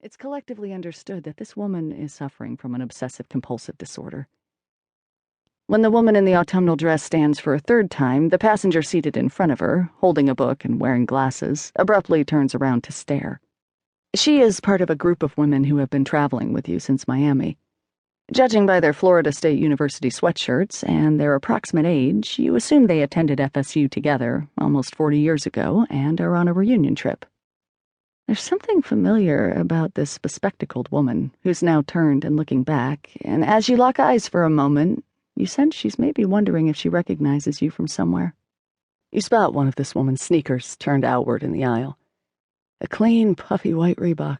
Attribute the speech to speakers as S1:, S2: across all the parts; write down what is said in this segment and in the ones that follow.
S1: It's collectively understood that this woman is suffering from an obsessive-compulsive disorder. When the woman in the autumnal dress stands for a third time, the passenger seated in front of her, holding a book and wearing glasses, abruptly turns around to stare. She is part of a group of women who have been traveling with you since Miami. Judging by their Florida State University sweatshirts and their approximate age, you assume they attended FSU together almost 40 years ago and are on a reunion trip. There's something familiar about this bespectacled woman who's now turned and looking back, and as you lock eyes for a moment, you sense she's maybe wondering if she recognizes you from somewhere. You spot one of this woman's sneakers turned outward in the aisle. A clean, puffy white Reebok.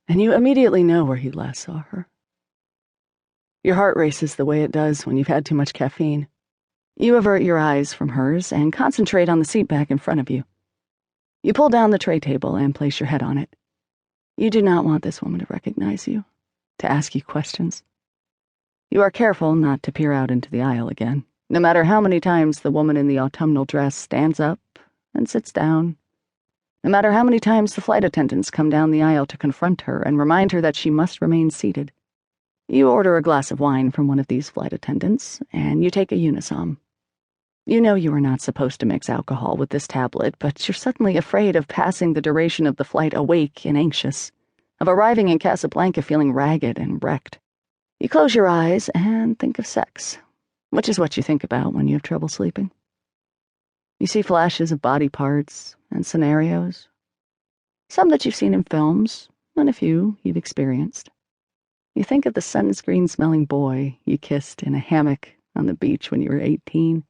S1: And you immediately know where you last saw her. Your heart races the way it does when you've had too much caffeine. You avert your eyes from hers and concentrate on the seat back in front of you. You pull down the tray table and place your head on it. You do not want this woman to recognize you, to ask you questions. You are careful not to peer out into the aisle again, no matter how many times the woman in the autumnal dress stands up and sits down, no matter how many times the flight attendants come down the aisle to confront her and remind her that she must remain seated. You order a glass of wine from one of these flight attendants, and you take a Unisom. You know you are not supposed to mix alcohol with this tablet, but you're suddenly afraid of passing the duration of the flight awake and anxious, of arriving in Casablanca feeling ragged and wrecked. You close your eyes and think of sex, which is what you think about when you have trouble sleeping. You see flashes of body parts and scenarios, some that you've seen in films, and a few you've experienced. You think of the sunscreen-smelling boy you kissed in a hammock on the beach when you were 18,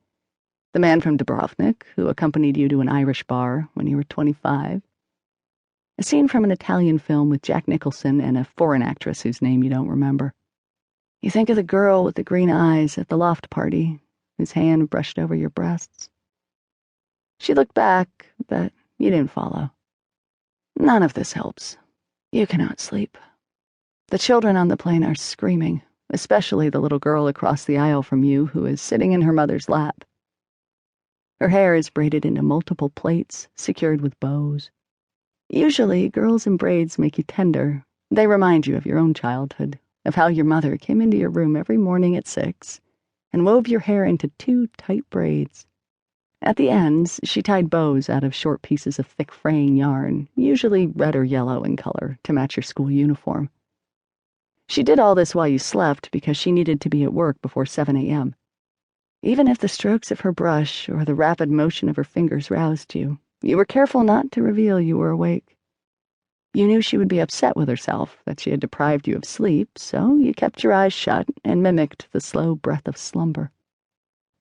S1: the man from Dubrovnik who accompanied you to an Irish bar when you were 25, a scene from an Italian film with Jack Nicholson and a foreign actress whose name you don't remember. You think of the girl with the green eyes at the loft party, whose hand brushed over your breasts. She looked back, but you didn't follow. None of this helps. You cannot sleep. The children on the plane are screaming, especially the little girl across the aisle from you who is sitting in her mother's lap. Her hair is braided into multiple plaits, secured with bows. Usually, girls in braids make you tender. They remind you of your own childhood, of how your mother came into your room every morning at 6 and wove your hair into 2 tight braids. At the ends, she tied bows out of short pieces of thick fraying yarn, usually red or yellow in color, to match your school uniform. She did all this while you slept because she needed to be at work before 7 a.m. Even if the strokes of her brush or the rapid motion of her fingers roused you, you were careful not to reveal you were awake. You knew she would be upset with herself that she had deprived you of sleep, so you kept your eyes shut and mimicked the slow breath of slumber.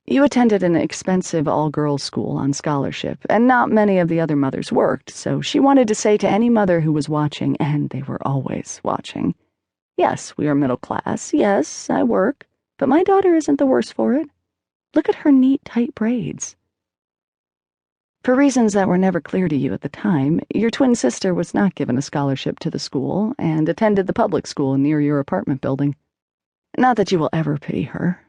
S1: You attended an expensive all-girls school on scholarship, and not many of the other mothers worked, so she wanted to say to any mother who was watching, and they were always watching, "Yes, we are middle class. Yes, I work. But my daughter isn't the worse for it. Look at her neat, tight braids." For reasons that were never clear to you at the time, your twin sister was not given a scholarship to the school and attended the public school near your apartment building. Not that you will ever pity her.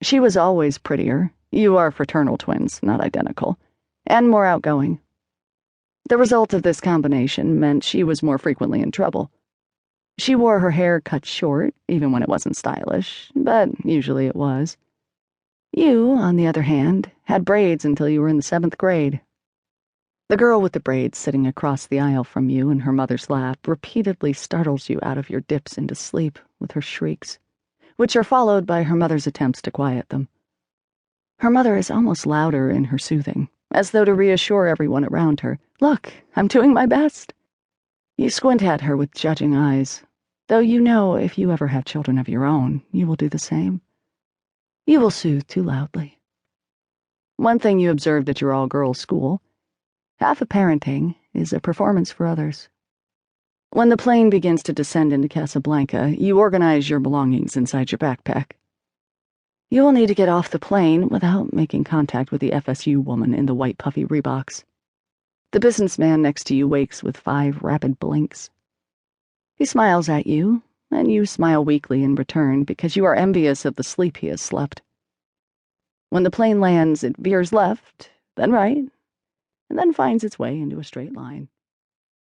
S1: She was always prettier. You are fraternal twins, not identical, and more outgoing. The result of this combination meant she was more frequently in trouble. She wore her hair cut short, even when it wasn't stylish, but usually it was. You, on the other hand, had braids until you were in the 7th grade. The girl with the braids sitting across the aisle from you in her mother's lap repeatedly startles you out of your dips into sleep with her shrieks, which are followed by her mother's attempts to quiet them. Her mother is almost louder in her soothing, as though to reassure everyone around her, "Look, I'm doing my best." You squint at her with judging eyes, though you know if you ever have children of your own, you will do the same. You will soothe too loudly. One thing you observed at your all-girls school: half of parenting is a performance for others. When the plane begins to descend into Casablanca, you organize your belongings inside your backpack. You will need to get off the plane without making contact with the FSU woman in the white puffy Reeboks. The businessman next to you wakes with 5 rapid blinks. He smiles at you, and you smile weakly in return because you are envious of the sleep he has slept. When the plane lands, it veers left, then right, and then finds its way into a straight line.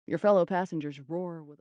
S1: Your fellow passengers roar with